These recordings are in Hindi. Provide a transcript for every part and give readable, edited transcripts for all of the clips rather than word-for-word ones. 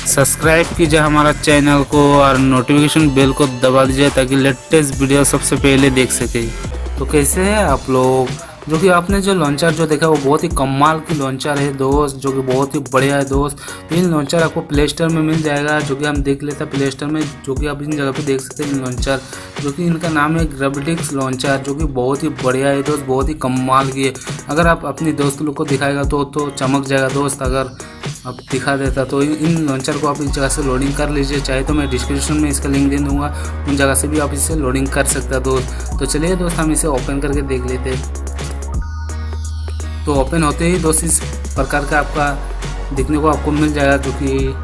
सब्सक्राइब कीजिए हमारा चैनल को और नोटिफिकेशन बेल को दबा दीजिए ताकि लेटेस्ट वीडियो सबसे पहले देख सके। तो कैसे हैं आप लोग? जो कि आपने जो लॉन्चर जो देखा वो बहुत ही कमाल की लॉन्चर है दोस्त, जो कि बहुत ही बढ़िया है दोस्त। तो इन लॉन्चर आपको प्ले स्टोर में मिल जाएगा, जो कि हम देख लेते हैं प्ले स्टोर में, जो कि आप इन जगह पे देख सकते हैं इन लॉन्चर, जो कि इनका नाम है ग्रेविटिक्स लॉन्चर, जो कि बहुत ही बढ़िया है दोस्त, बहुत ही कमाल की है। अगर आप अपनी दोस्त लोग को दिखाएगा तो चमक जाएगा दोस्त। अगर अब दिखा देता तो इन लॉन्चर को आप इस जगह से लोडिंग कर लीजिए, चाहे तो मैं डिस्क्रिप्शन में इसका लिंक दे दूंगा, उन जगह से भी आप इसे लोडिंग कर सकते हैं दोस्त। तो चलिए दोस्त हम इसे ओपन करके देख लेते हैं। तो ओपन होते ही दोस्त इस प्रकार का आपका दिखने को आपको मिल जाएगा, जो कि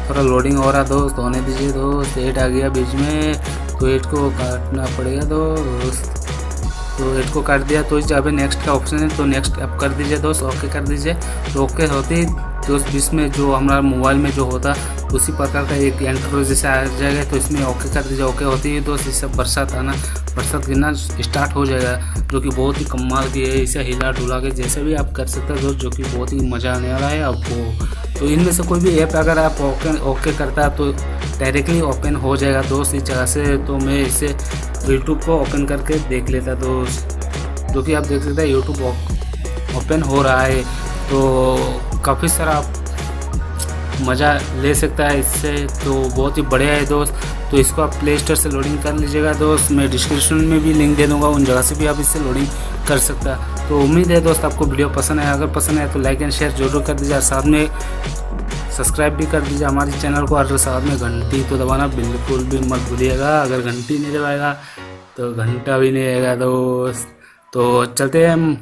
थोड़ा लोडिंग हो रहा दोस्त, होने दीजिए दोस्त। 8 आ गया बीच में, तो 8 को काटना पड़ेगा दोस्त। तो 8 को काट दिया, तो इस जगह पे नेक्स्ट का ऑप्शन है, तो नेक्स्ट आप कर दीजिए दोस्त, ओके कर दीजिए। तो ओके होते ही दोस्त बीच में जो हमारा मोबाइल में जो होता उसी प्रकार का एक एंट्रो जैसे आ जाएगा, तो इसमें ओके कर दीजिए। ओके होते ही दोस्त इससे बरसात गिरना स्टार्ट हो जाएगा, जो कि बहुत ही कमाल की है। इसे हिला डुला के जैसे भी आप कर सकते हो दोस्त, जो कि बहुत ही मज़ा आने वाला है आपको। तो इनमें से कोई भी ऐप अगर आप ओके करता है तो डायरेक्टली ओपन हो जाएगा दोस्त इस जगह से। तो मैं इसे यूट्यूब को ओपन करके देख लेता दोस्त, जो कि आप देख सकते हैं यूट्यूब ओपन हो रहा है। तो काफ़ी सारा आप मज़ा ले सकता है इससे, तो बहुत ही बढ़िया है दोस्त। तो इसको आप प्ले स्टोर से लोडिंग कर लीजिएगा दोस्त, मैं डिस्क्रिप्शन में भी लिंक दे दूँगा, उन जगह से भी आप इससे लोडिंग कर सकता है। तो उम्मीद है दोस्त आपको वीडियो पसंद आया, अगर पसंद आए तो लाइक एंड शेयर जरूर कर दीजिए, और साथ में सब्सक्राइब भी कर दीजिए हमारे चैनल को, और साथ में घंटी तो दबाना बिल्कुल भी मत भूलिएगा। अगर घंटी नहीं दबाएगा तो घंटा भी नहीं आएगा दोस्त। तो चलते हैं हम